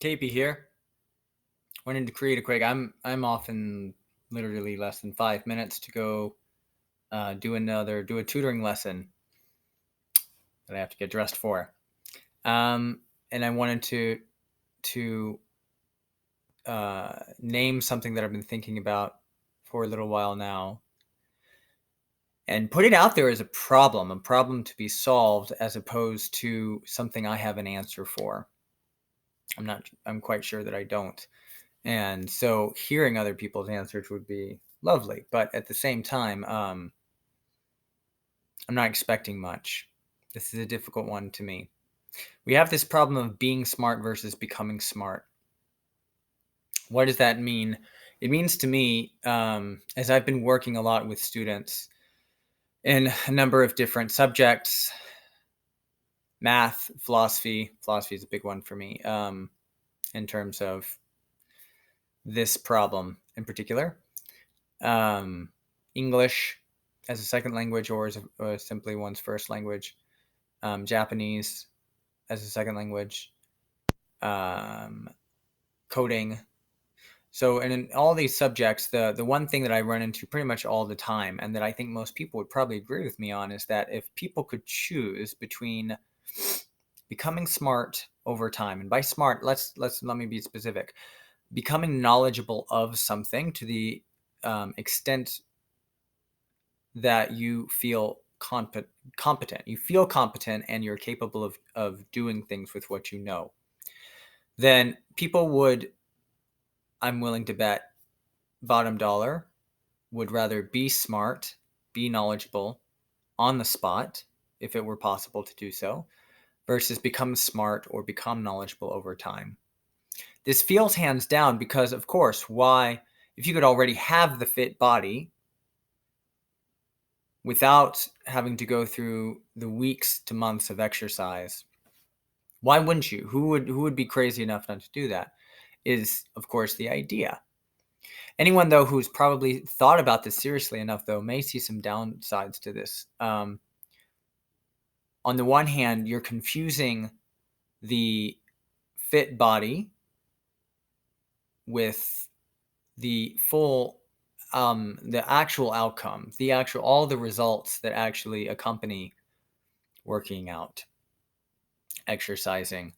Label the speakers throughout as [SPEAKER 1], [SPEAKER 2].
[SPEAKER 1] KP here. Wanted to create a quick. I'm often literally less than 5 minutes to go do a tutoring lesson that I have to get dressed for. And I wanted to name something that I've been thinking about for a little while now, and put it out there as a problem to be solved, as opposed to something I have an answer for. I'm quite sure that I don't. And so hearing other people's answers would be lovely. But at the same time, I'm not expecting much. This is a difficult one to me. We have this problem of being smart versus becoming smart. What does that mean? It means to me, as I've been working a lot with students in a number of different subjects, math, philosophy is a big one for me, in terms of this problem in particular. English as a second language, or as simply one's first language. Japanese as a second language. Coding. So, and in all these subjects, the one thing that I run into pretty much all the time, and that I think most people would probably agree with me on, is that if people could choose between becoming smart over time, and by smart, let me be specific, becoming knowledgeable of something to the extent that you feel competent. You feel competent and you're capable of doing things with what you know. Then people would, I'm willing to bet, bottom dollar, would rather be smart, be knowledgeable on the spot, if it were possible to do so, versus become smart or become knowledgeable over time. This feels hands down because, of course, why, if you could already have the fit body without having to go through the weeks to months of exercise, why wouldn't you? Who would be crazy enough not to do that? Is, of course, the idea. Anyone, though, who's probably thought about this seriously enough, though, may see some downsides to this. On the one hand, you're confusing the fit body with the full, the actual outcome, all the results that actually accompany working out, exercising.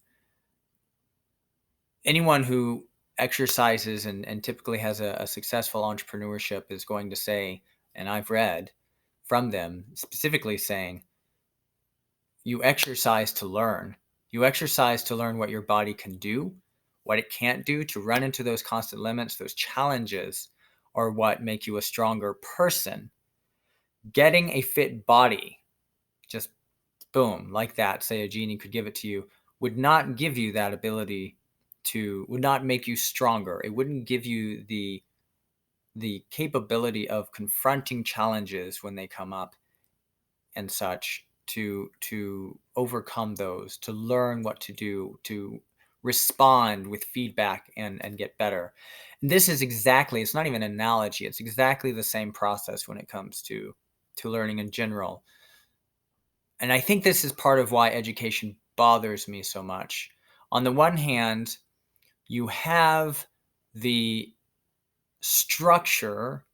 [SPEAKER 1] Anyone who exercises and typically has a successful entrepreneurship is going to say, and I've read from them specifically saying, you exercise to learn. You exercise to learn what your body can do, what it can't do, to run into those constant limits. Those challenges are what make you a stronger person. Getting a fit body, just boom, like that, say a genie could give it to you, would not give you that ability would not make you stronger. It wouldn't give you the capability of confronting challenges when they come up and such, to overcome those, to learn what to do, to respond with feedback and get better. And this is exactly, it's not even an analogy, it's exactly the same process when it comes to learning in general. And I think this is part of why education bothers me so much. On the one hand, you have the structure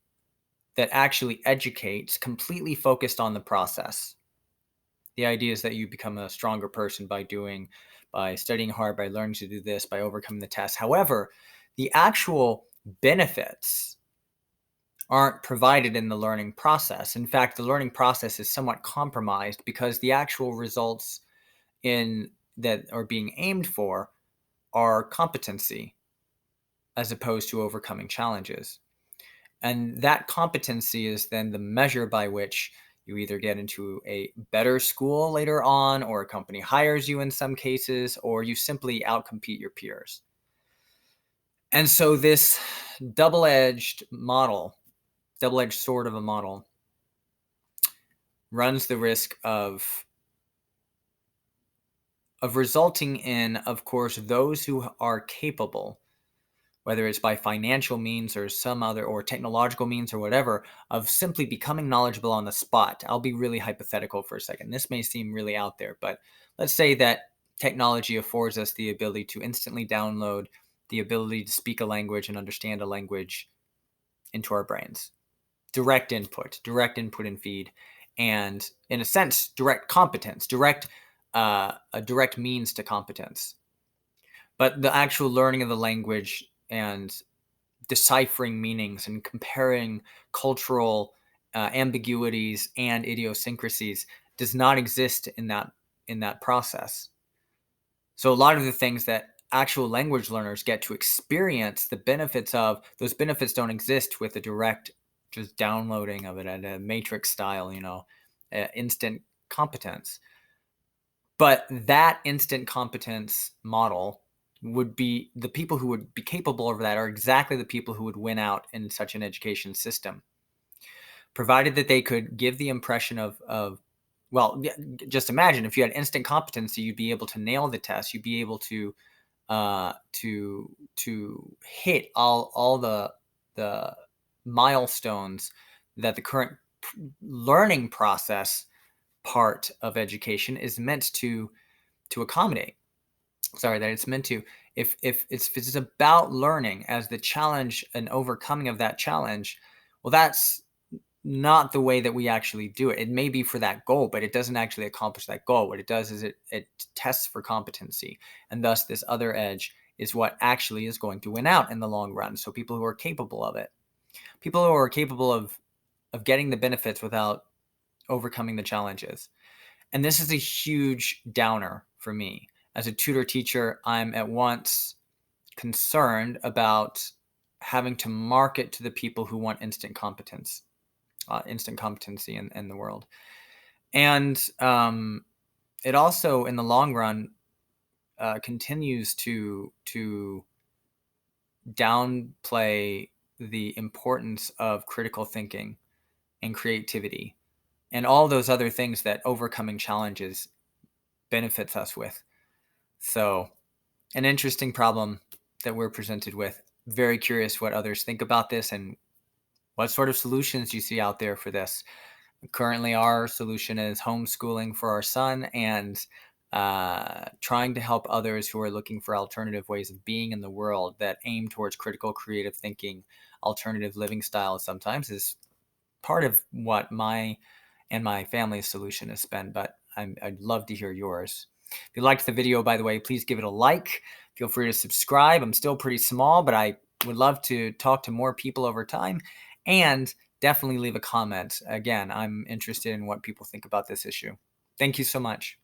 [SPEAKER 1] that actually educates, completely focused on the process. The idea is that you become a stronger person by studying hard, by learning to do this, by overcoming the test. However, the actual benefits aren't provided in the learning process. In fact, the learning process is somewhat compromised because the actual results in that are being aimed for are competency as opposed to overcoming challenges. And that competency is then the measure by which you either get into a better school later on, or a company hires you in some cases, or you simply outcompete your peers. And so this double-edged sword of a model, runs the risk of resulting in, of course, those who are capable, whether it's by financial means or some other, or technological means or whatever, of simply becoming knowledgeable on the spot. I'll be really hypothetical for a second. This may seem really out there, but let's say that technology affords us the ability to instantly download the ability to speak a language and understand a language into our brains. Direct input and feed, and in a sense, direct competence, a direct means to competence. But the actual learning of the language and deciphering meanings and comparing cultural ambiguities and idiosyncrasies does not exist in that process. So a lot of the things that actual language learners get to experience the benefits of, those benefits don't exist with a direct just downloading of it at a matrix style, instant competence. But that instant competence model would be, the people who would be capable of that are exactly the people who would win out in such an education system, provided that they could give the impression of well, just imagine if you had instant competency, you'd be able to nail the test, you'd be able to hit all the milestones that the current learning process part of education is meant to accommodate. Sorry, that it's meant to. If it's about learning as the challenge and overcoming of that challenge, well, that's not the way that we actually do it. It may be for that goal, but it doesn't actually accomplish that goal. What it does is it tests for competency, and thus this other edge is what actually is going to win out in the long run. So people who are capable of it, people who are capable of getting the benefits without overcoming the challenges. And this is a huge downer for me. As a tutor teacher, I'm at once concerned about having to market to the people who want instant competence. Instant competency in the world. And it also, in the long run, continues to downplay the importance of critical thinking and creativity and all those other things that overcoming challenges benefits us with. So, an interesting problem that we're presented with. Very curious what others think about this and what sort of solutions you see out there for this. Currently, our solution is homeschooling for our son and trying to help others who are looking for alternative ways of being in the world that aim towards critical, creative thinking, alternative living styles. Sometimes is part of what my and my family's solution has been, but I'd love to hear yours. If you liked the video, by the way, please give it a like. Feel free to subscribe. I'm still pretty small, but I would love to talk to more people over time. And definitely leave a comment. Again, I'm interested in what people think about this issue. Thank you so much.